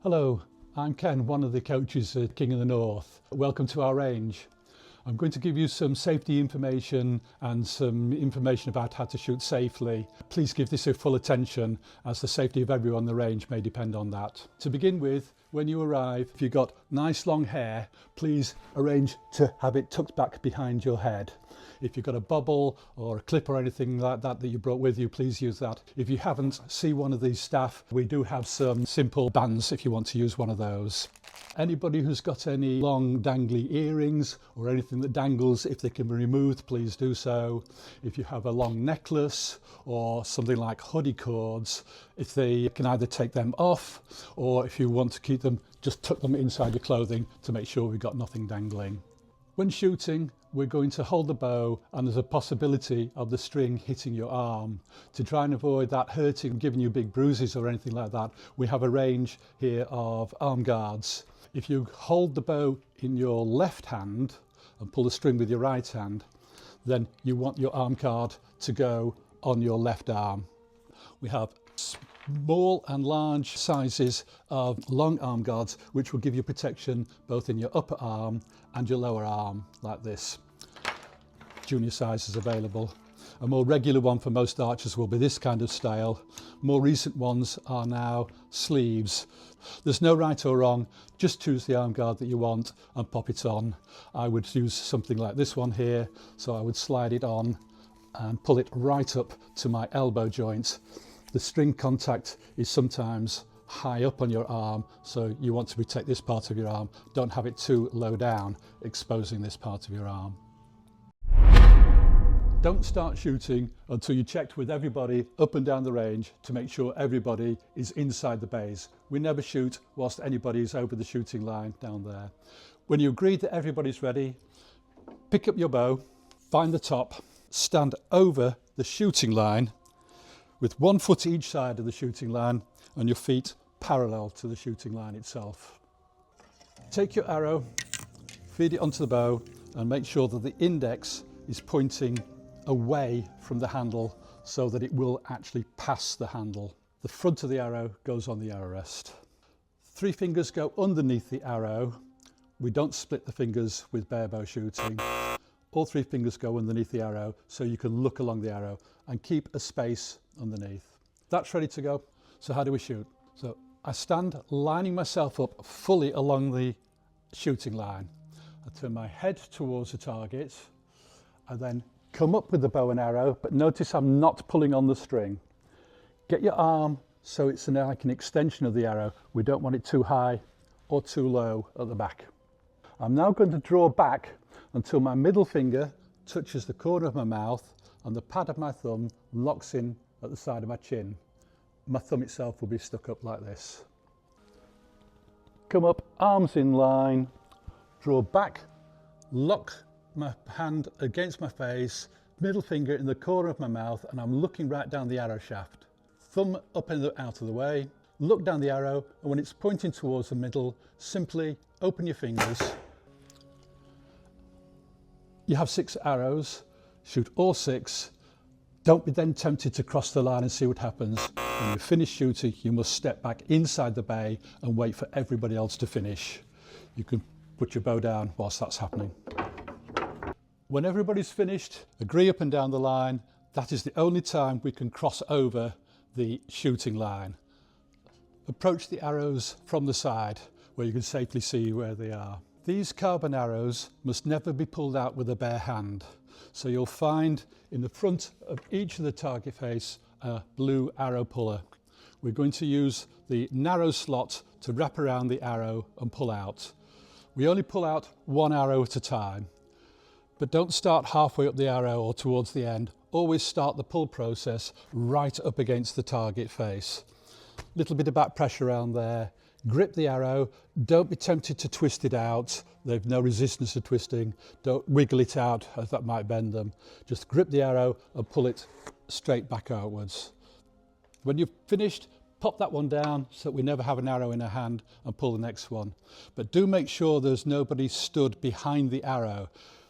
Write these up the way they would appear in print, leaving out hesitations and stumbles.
Hello, I'm Ken, one of the coaches at King of the North. Welcome to our range. I'm going to give you some safety information and some information about how to shoot safely. Please give this your full attention, as the safety of everyone on the range may depend on that. To begin with, when you arrive, if you've got nice long hair, please arrange to have it tucked back behind your head. If you've got a bobble or a clip or anything like that that you brought with you, please use that. If you haven't, see one of these staff. We do have some simple bands if you want to use one of those. Anybody who's got any long dangly earrings or anything that dangles, if they can be removed, please do so. If you have a long necklace or something like hoodie cords, if they can either take them off, or if you want to keep them, just tuck them inside your clothing to make sure we've got nothing dangling. When shooting, we're going to hold the bow and there's a possibility of the string hitting your arm. To try and avoid that hurting, giving you big bruises or anything like that, we have a range here of arm guards. If you hold the bow in your left hand and pull the string with your right hand, then you want your arm guard to go on your left arm. We have small and large sizes of long arm guards, which will give you protection both in your upper arm and your lower arm, like this. Junior size is available. A more regular one for most archers will be this kind of style. More recent ones are now sleeves. There's no right or wrong, just choose the arm guard that you want and pop it on. I would use something like this one here, so I would slide it on and pull it right up to my elbow joint. The string contact is sometimes high up on your arm, so you want to protect this part of your arm. Don't have it too low down, exposing this part of your arm. Don't start shooting until you checked with everybody up and down the range to make sure everybody is inside the bays. We never shoot whilst anybody's over the shooting line down there. When you agree that everybody's ready, pick up your bow, find the top, stand over the shooting line with 1 foot each side of the shooting line and your feet parallel to the shooting line itself. Take your arrow, feed it onto the bow and make sure that the index is pointing away from the handle so that it will actually pass the handle. The front of the arrow goes on the arrow rest. 3 fingers go underneath the arrow. We don't split the fingers with bare bow shooting. All 3 fingers go underneath the arrow so you can look along the arrow and keep a space underneath. That's ready to go. So how do we shoot? So I stand lining myself up fully along the shooting line. I turn my head towards the target. I then come up with the bow and arrow, but notice I'm not pulling on the string. Get your arm so it's like an extension of the arrow. We don't want it too high or too low at the back. I'm now going to draw back until my middle finger touches the corner of my mouth and the pad of my thumb locks in at the side of my chin. My thumb itself will be stuck up like this. Come up, arms in line, draw back, lock my hand against my face, middle finger in the corner of my mouth, and I'm looking right down the arrow shaft. Thumb up and out of the way, look down the arrow, and when it's pointing towards the middle, simply open your fingers. You have 6 arrows, shoot all 6. Don't be then tempted to cross the line and see what happens. When you finish shooting, you must step back inside the bay and wait for everybody else to finish. You can put your bow down whilst that's happening. When everybody's finished, agree up and down the line. That is the only time we can cross over the shooting line. Approach the arrows from the side where you can safely see where they are. These carbon arrows must never be pulled out with a bare hand. So you'll find in the front of each of the target face a blue arrow puller. We're going to use the narrow slot to wrap around the arrow and pull out. We only pull out 1 arrow at a time. But don't start halfway up the arrow or towards the end. Always start the pull process right up against the target face. Little bit of back pressure around there. Grip the arrow. Don't be tempted to twist it out. There's no resistance to twisting. Don't wiggle it out as that might bend them. Just grip the arrow and pull it straight back outwards. When you've finished, pop that one down so that we never have an arrow in our hand and pull the next one. But do make sure there's nobody stood behind the arrow.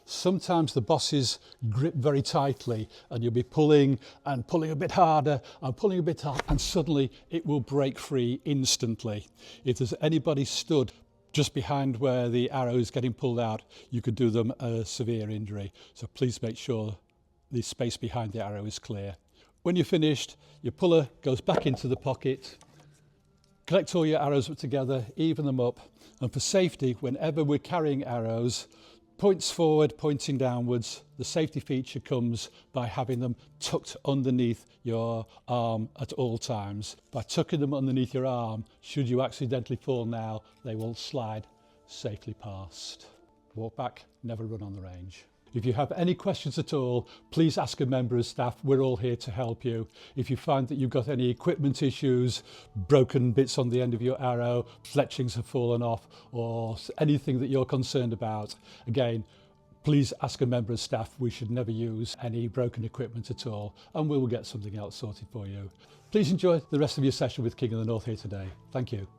Sometimes the bosses grip very tightly and you'll be pulling and pulling a bit harder and pulling a bit harder, and suddenly it will break free instantly. If there's anybody stood just behind where the arrow is getting pulled out, you could do them a severe injury. So please make sure the space behind the arrow is clear. When you're finished, your puller goes back into the pocket. Collect all your arrows together, even them up, and for safety, whenever we're carrying arrows, points forward, pointing downwards, the safety feature comes by having them tucked underneath your arm at all times. By tucking them underneath your arm, should you accidentally fall now, they will slide safely past. Walk back, never run on the range. If you have any questions at all, please ask a member of staff. We're all here to help you. If you find that you've got any equipment issues, broken bits on the end of your arrow, fletchings have fallen off, or anything that you're concerned about, again, please ask a member of staff. We should never use any broken equipment at all, and we will get something else sorted for you. Please enjoy the rest of your session with King of the North here today. Thank you.